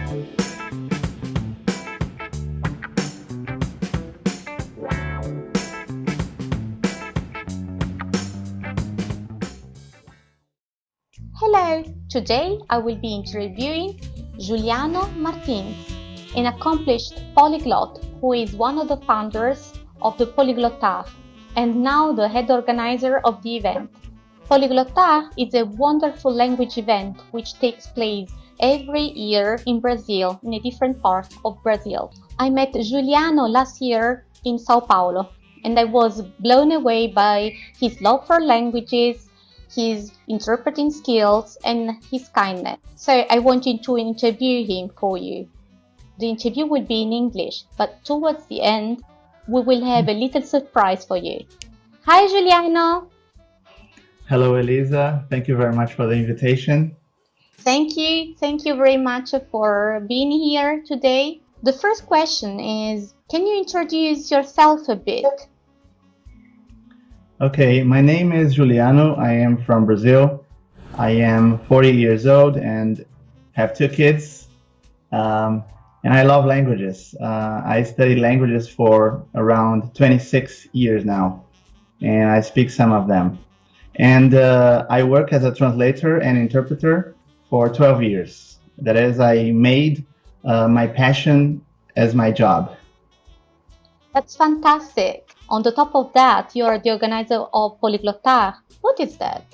Hello! Today I will be interviewing Juliano Martins, an accomplished polyglot who is one of the founders of the Poliglotar and now the head organizer of the event. Polyglottar is a wonderful language event which takes place every year in Brazil, in a different part of Brazil. I met Juliano last year in Sao Paulo and I was blown away by his love for languages, his interpreting skills and his kindness. So I wanted to interview him for you. The interview will be in English, but towards the end we will have a little surprise for you. Hi Juliano! Hello Elisa, thank you very much for the invitation. Thank you very much for being here today. The first question is, can you introduce yourself a bit? Okay, my name is Juliano. I am from Brazil. I am 40 years old and have 2 kids. And I love languages. I studied languages for around 26 years now, and I speak some of them. And I work as a translator and interpreter for 12 years. That is, I made my passion as my job. That's fantastic. On the top of that, you are the organizer of Polyglottar. What is that?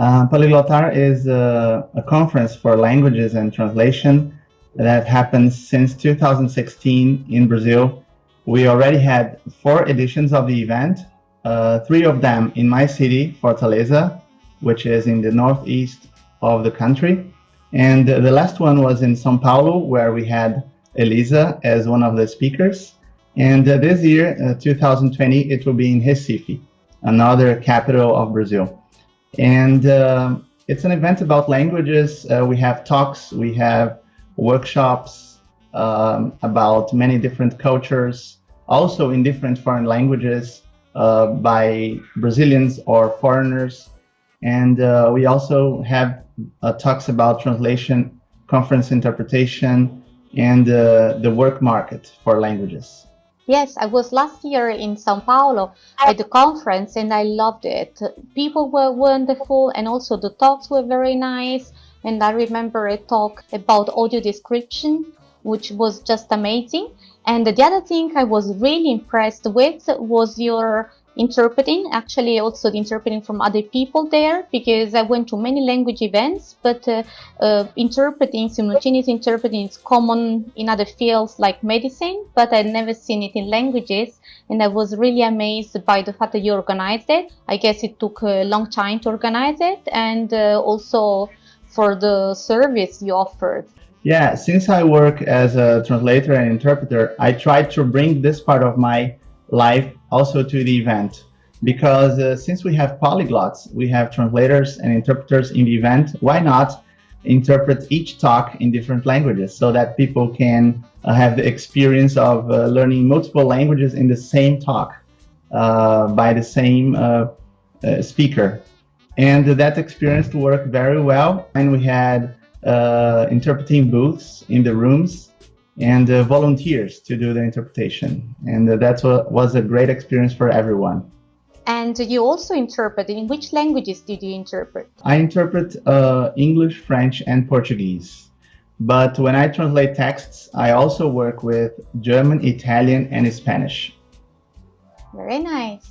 Polyglottar is a conference for languages and translation that happens since 2016 in Brazil. We already had 4 editions of the event, 3 of them in my city, Fortaleza, which is in the northeast of the country. And the last one was in São Paulo, where we had Elisa as one of the speakers. And this year, 2020, it will be in Recife, another capital of Brazil. And it's an event about languages. We have talks, we have workshops about many different cultures, also in different foreign languages by Brazilians or foreigners. And we also have talks about translation, conference interpretation, and the work market for languages. Yes, I was last year in São Paulo at the conference and I loved it. People were wonderful and also the talks were very nice. And I remember a talk about audio description, which was just amazing. And the other thing I was really impressed with was your interpreting, actually also the interpreting from other people there, because I went to many language events, but interpreting, simultaneous interpreting is common in other fields like medicine, but I'd never seen it in languages, and I was really amazed by the fact that you organized it. I guess it took a long time to organize it, and also for the service you offered. Yeah, since I work as a translator and interpreter, I tried to bring this part of my life also to the event, because since we have polyglots, we have translators and interpreters in the event, why not interpret each talk in different languages so that people can have the experience of learning multiple languages in the same talk by the same speaker. And that experience worked very well, and we had interpreting booths in the rooms and volunteers to do the interpretation, and that was a great experience for everyone. And you also interpret. In which languages did you interpret? I interpret English, French, and Portuguese. But when I translate texts, I also work with German, Italian, and Spanish. Very nice.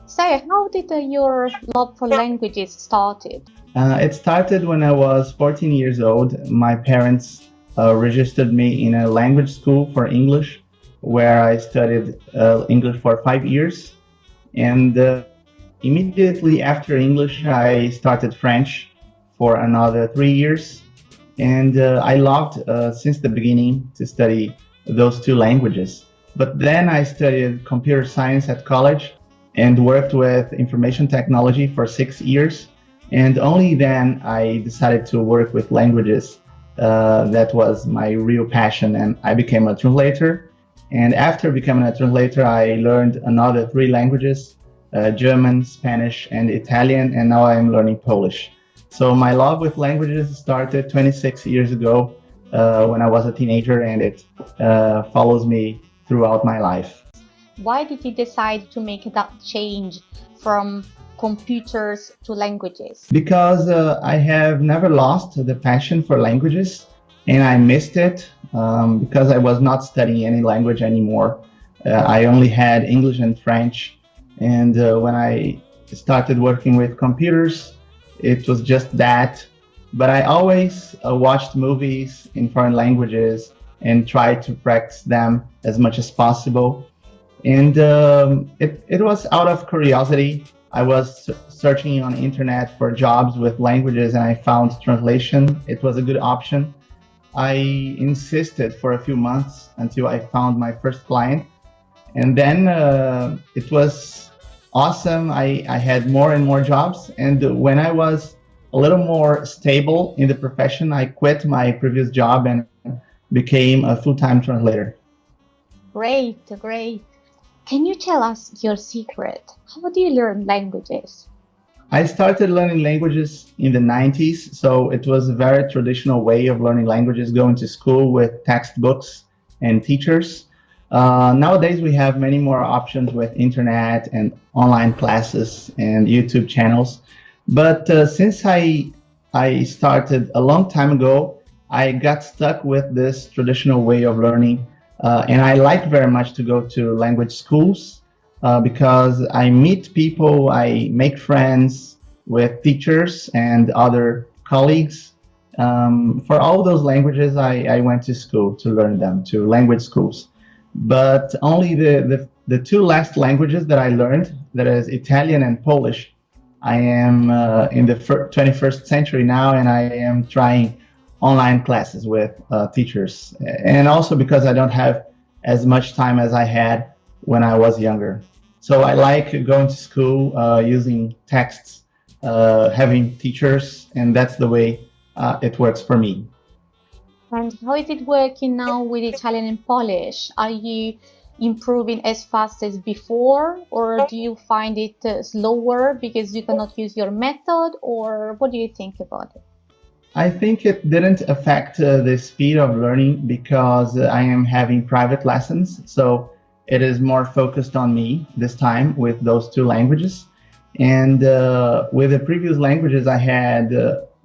So how did your love for languages started? It started when I was 14 years old. My parents registered me in a language school for English, where I studied English for 5 years. And immediately after English, I started French for another 3 years. And I loved since the beginning to study those 2 languages. But then I studied computer science at college and worked with information technology for 6 years. And only then I decided to work with languages. That was my real passion, and I became a translator. And after becoming a translator, I learned another 3 languages, German, Spanish, and Italian, and now I'm learning Polish. So my love with languages started 26 years ago when I was a teenager, and it follows me throughout my life. Why did you decide to make that change from computers to languages? Because I have never lost the passion for languages, and I missed it because I was not studying any language anymore. I only had English and French, and when I started working with computers, it was just that. But I always watched movies in foreign languages and tried to practice them as much as possible. And it was out of curiosity. I was searching on the internet for jobs with languages, and I found translation. It was a good option. I insisted for a few months until I found my first client, and then it was awesome. I had more and more jobs, and when I was a little more stable in the profession, I quit my previous job and became a full-time translator. Great, great. Can you tell us your secret? How do you learn languages? I started learning languages in the 90s, so it was a very traditional way of learning languages, going to school with textbooks and teachers. Nowadays, we have many more options with internet and online classes and YouTube channels. But since I started a long time ago, I got stuck with this traditional way of learning. And I like very much to go to language schools because I meet people, I make friends with teachers and other colleagues. For all those languages, I went to school to learn them, to language schools. But only the two last languages that I learned, that is Italian and Polish. I am in the 21st century now, and I am trying online classes with teachers. And also because I don't have as much time as I had when I was younger. So I like going to school, using texts, having teachers, and that's the way it works for me. And how is it working now with Italian and Polish? Are you improving as fast as before, or do you find it slower because you cannot use your method, or what do you think about it? I think it didn't affect the speed of learning because I am having private lessons. So it is more focused on me this time with those two languages. And with the previous languages, I had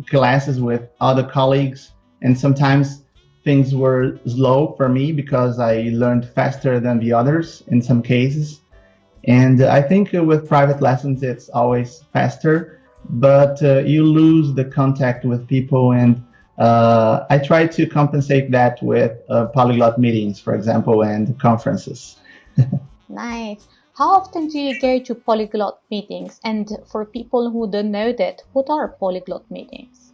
classes with other colleagues, and sometimes things were slow for me because I learned faster than the others in some cases. And I think with private lessons, it's always faster, but you lose the contact with people. And I try to compensate that with polyglot meetings, for example, and conferences. Nice. How often do you go to polyglot meetings? And for people who don't know that, what are polyglot meetings?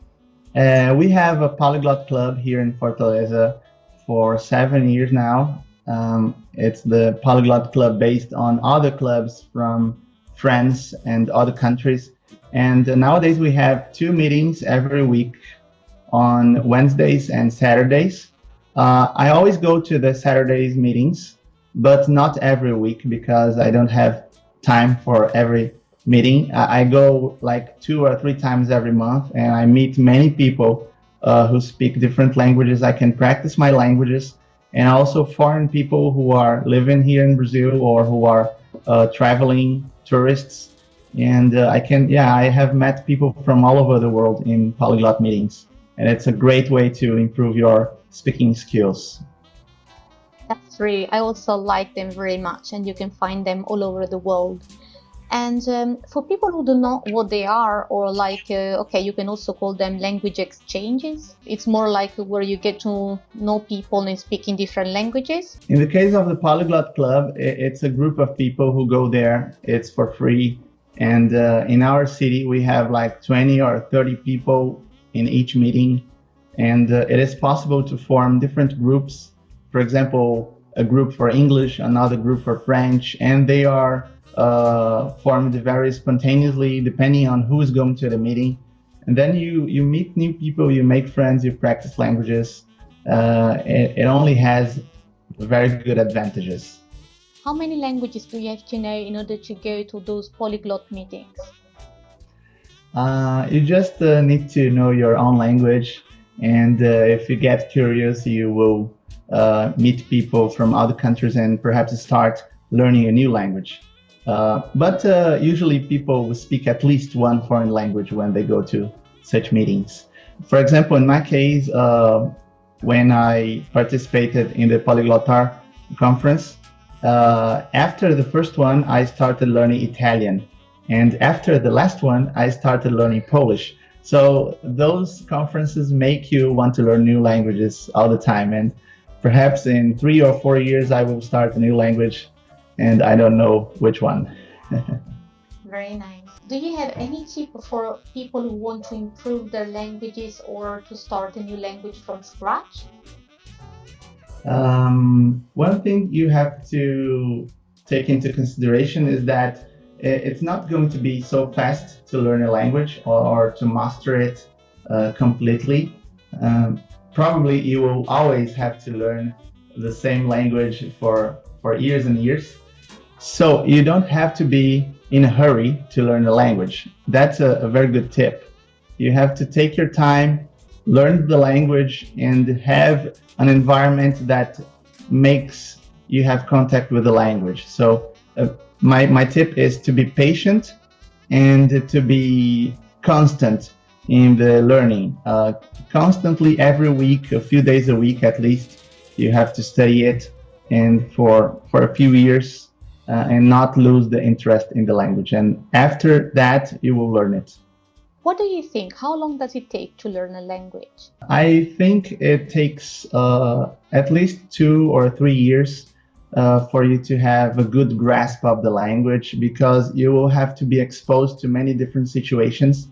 We have a polyglot club here in Fortaleza for 7 years now. It's the polyglot club based on other clubs from France and other countries. And nowadays we have 2 meetings every week on Wednesdays and Saturdays. I always go to the Saturdays meetings, but not every week because I don't have time for every meeting. I go like 2 or 3 times every month, and I meet many people who speak different languages. I can practice my languages, and also foreign people who are living here in Brazil or who are traveling tourists. And I have met people from all over the world in polyglot meetings, and it's a great way to improve your speaking skills. That's really, I also like them very much, and you can find them all over the world. And for people who don't know what they are, or like, okay, you can also call them language exchanges. It's more like where you get to know people and speak in different languages. In the case of the Polyglot Club, it's a group of people who go there. It's for free. And in our city, we have like 20 or 30 people in each meeting. And it is possible to form different groups. For example, a group for English, another group for French, and they are formed very spontaneously depending on who is going to the meeting. And then you meet new people, you make friends, you practice languages. It only has very good advantages. How many languages do you have to know in order to go to those polyglot meetings? You just need to know your own language And if you get curious, you will meet people from other countries and perhaps start learning a new language. But usually people speak at least one foreign language when they go to such meetings. For example, in my case, when I participated in the Polyglottar conference, after the first one, I started learning Italian. And after the last one, I started learning Polish. So those conferences make you want to learn new languages all the time. And perhaps in 3 or 4 years, I will start a new language, and I don't know which one. Very nice. Do you have any tip for people who want to improve their languages or to start a new language from scratch? One thing you have to take into consideration is that it's not going to be so fast to learn a language or to master it completely. Probably you will always have to learn the same language for years and years. So you don't have to be in a hurry to learn a language. That's a very good tip. You have to take your time, learn the language, and have an environment that makes you have contact with the language. So my tip is to be patient and to be constant in the learning. Constantly, every week, a few days a week at least, you have to study it, and for a few years, and not lose the interest in the language. And after that, you will learn it. What do you think? How long does it take to learn a language? I think it takes at least 2 or 3 years for you to have a good grasp of the language, because you will have to be exposed to many different situations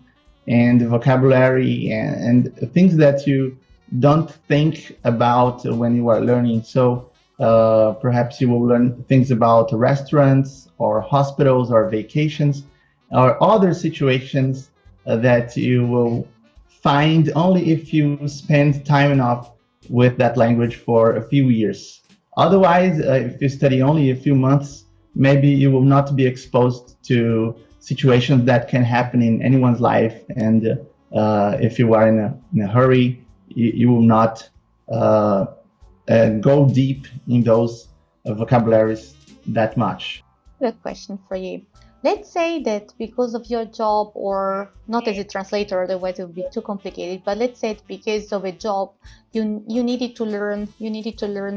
and vocabulary and things that you don't think about when you are learning. So perhaps you will learn things about restaurants or hospitals or vacations or other situations that you will find only if you spend time enough with that language for a few years. Otherwise, if you study only a few months, maybe you will not be exposed to situations that can happen in anyone's life. And if you are in a hurry, you will not go deep in those vocabularies that much. Good question for you. Let's say that because of your job, or not as a translator, otherwise it would be too complicated, but let's say that because of a job, you needed to learn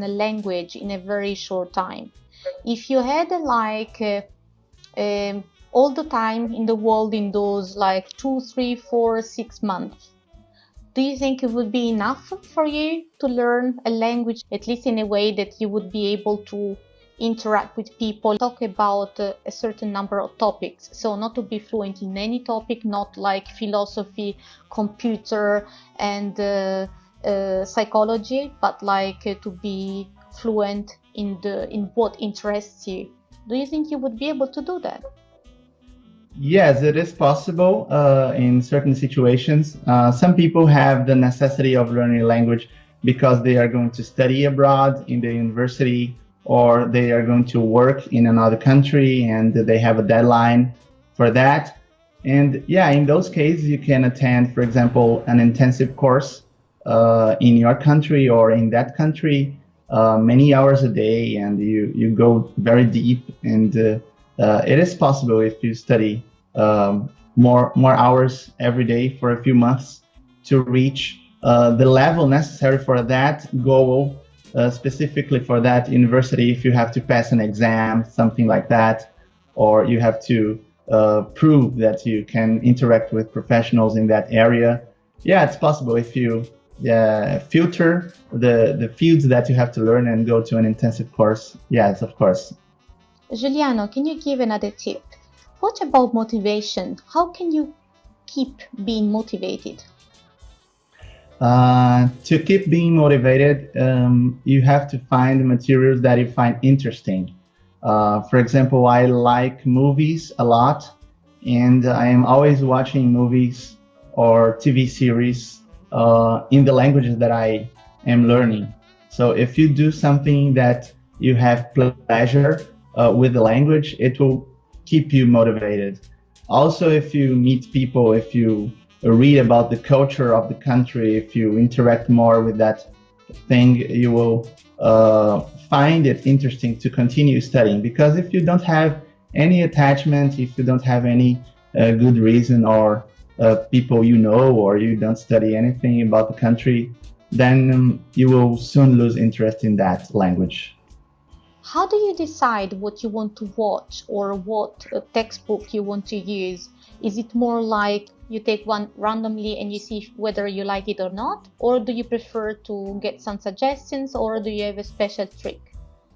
a language in a very short time. If you had all the time in the world in those 2, 3, 4, 6 months, do you think it would be enough for you to learn a language, at least in a way that you would be able to interact with people, talk about a certain number of topics? So not to be fluent in any topic, not like philosophy, computer, and psychology, but to be fluent in what interests you. Do you think you would be able to do that? Yes, it is possible in certain situations. Some people have the necessity of learning a language because they are going to study abroad in the university, or they are going to work in another country and they have a deadline for that. And yeah, in those cases, you can attend, for example, an intensive course in your country or in that country, many hours a day, and you go very deep. And it is possible, if you study more hours every day for a few months, to reach the level necessary for that goal, specifically for that university. If you have to pass an exam, something like that, or you have to prove that you can interact with professionals in that area. Yeah, it's possible if you filter the fields that you have to learn and go to an intensive course. Yes, of course. Juliano, can you give another tip? What about motivation? How can you keep being motivated? To keep being motivated, you have to find materials that you find interesting. For example, I like movies a lot, and I am always watching movies or TV series in the languages that I am learning. So if you do something that you have pleasure with the language, it will keep you motivated. Also, if you meet people, if you read about the culture of the country, if you interact more with that thing, you will find it interesting to continue studying. Because if you don't have any attachment, if you don't have any good reason or people you know, or you don't study anything about the country, then you will soon lose interest in that language. How do you decide what you want to watch or what textbook you want to use? Is it more like you take one randomly and you see whether you like it or not? Or do you prefer to get some suggestions, or do you have a special trick?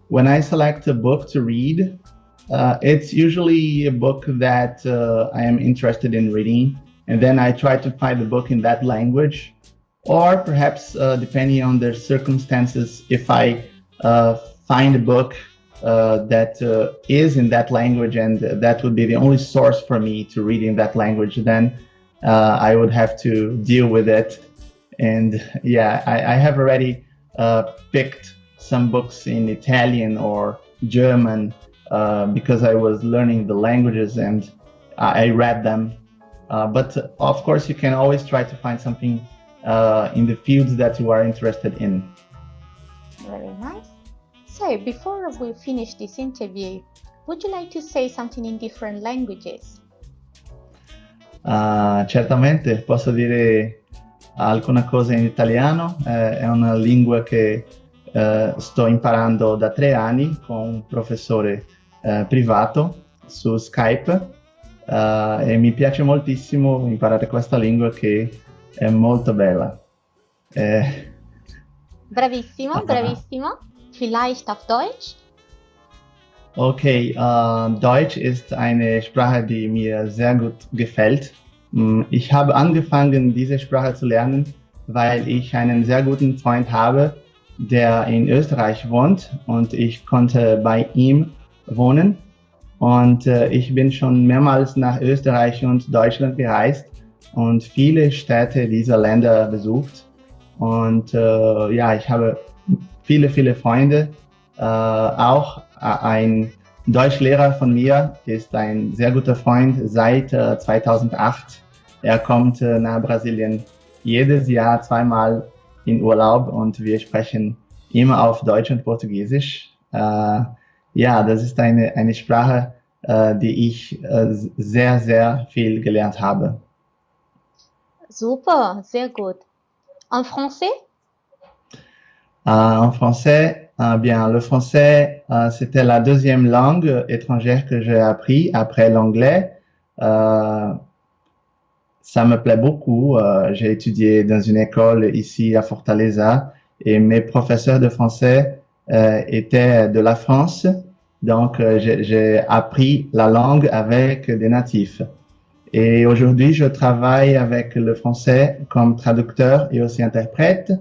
When I select a book to read, it's usually a book that I am interested in reading, and then I try to find a book in that language, or perhaps depending on the circumstances, if I find a book that is in that language and that would be the only source for me to read in that language, then I would have to deal with it. And yeah, I have already picked some books in Italian or German because I was learning the languages and I read them. But of course, you can always try to find something in the fields that you are interested in. Very nice. So, before we finish this interview, would you like to say something in different languages? Certamente, posso dire alcune cose in italiano, è una lingua che sto imparando da 3 anni con un professore privato su Skype e mi piace moltissimo imparare questa lingua che è molto bella. Bravissimo, bravissimo. Vielleicht auf Deutsch? Okay, Deutsch ist eine Sprache, die mir sehr gut gefällt. Ich habe angefangen, diese Sprache zu lernen, weil ich einen sehr guten Freund habe, der in Österreich wohnt, und ich konnte bei ihm wohnen. Und ich bin schon mehrmals nach Österreich und Deutschland gereist und viele Städte dieser Länder besucht. Und ja, ich habe viele Freunde. Auch ein Deutschlehrer von mir ist ein sehr guter Freund seit 2008. Er kommt nach Brasilien jedes Jahr 2-mal in Urlaub und wir sprechen immer auf Deutsch und Portugiesisch. Ja, das ist eine Sprache, die ich sehr, sehr viel gelernt habe. Super, sehr gut. En français? En français, bien, le français, c'était la deuxième langue étrangère que j'ai appris après l'anglais. Ça me plaît beaucoup. J'ai étudié dans une école ici à Fortaleza et mes professeurs de français étaient de la France. Donc, j'ai appris la langue avec des natifs. Et aujourd'hui, je travaille avec le français comme traducteur et aussi interprète.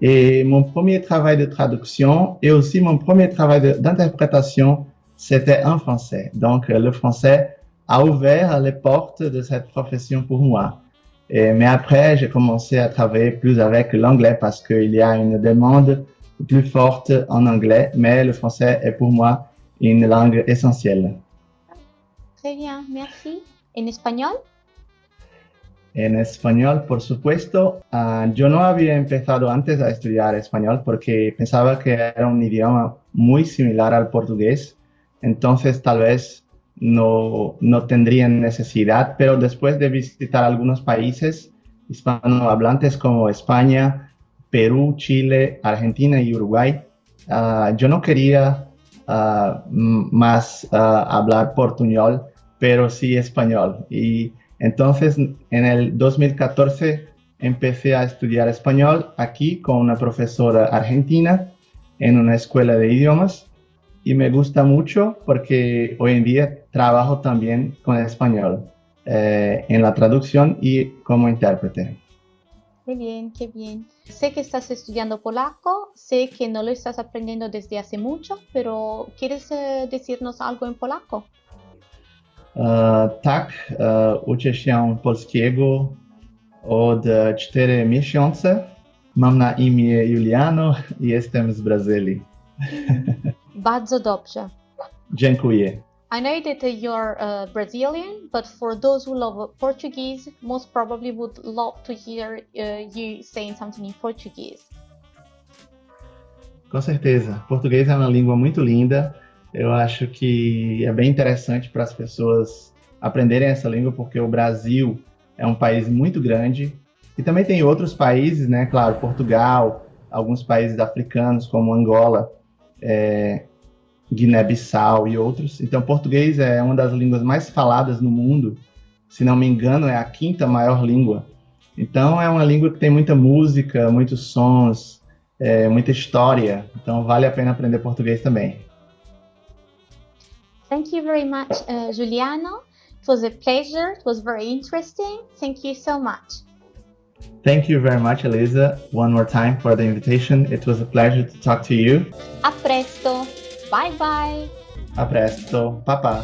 Et mon premier travail de traduction et aussi mon premier travail d'interprétation, c'était en français. Donc, le français a ouvert les portes de cette profession pour moi. Mais après, j'ai commencé à travailler plus avec l'anglais parce qu'il y a une demande plus forte en anglais, mais le français est pour moi une langue essentielle. Très bien, merci. En español? En español, por supuesto. Yo no había empezado antes a estudiar español porque pensaba que era un idioma muy similar al portugués. Entonces, tal vez no tendría necesidad, pero después de visitar algunos países hispanohablantes como España, Perú, Chile, Argentina y Uruguay, yo no quería más hablar portuñol, pero sí español. Y entonces, en el 2014, empecé a estudiar español aquí con una profesora argentina en una escuela de idiomas y me gusta mucho porque hoy en día trabajo también con español en la traducción y como intérprete. Qué bien, qué bien. Sé que estás estudiando polaco, sé que no lo estás aprendiendo desde hace mucho, pero ¿quieres decirnos algo en polaco? Tak, uczę się polskiego od 4 miesiące. Mam na imię Juliano i jestem z Brazylii. Bardzo dobrze. Dziękuję. I know that you're Brazilian, but for those who love Portuguese, most probably would love to hear you saying something in Portuguese. Com certeza. Português é uma língua muito linda. Eu acho que é bem interessante para as pessoas aprenderem essa língua, porque o Brasil é um país muito grande. E também tem outros países, né? Claro, Portugal, alguns países africanos, como Angola, Guiné-Bissau e outros. Então, português é uma das línguas mais faladas no mundo. Se não me engano, é a 5ª maior língua. Então, é uma língua que tem muita música, muitos sons, muita história. Então, vale a pena aprender português também. Thank you very much, Juliano. It was a pleasure. It was very interesting. Thank you so much. Thank you very much, Elisa, one more time for the invitation. It was a pleasure to talk to you. A presto. Bye bye. A presto. Papá.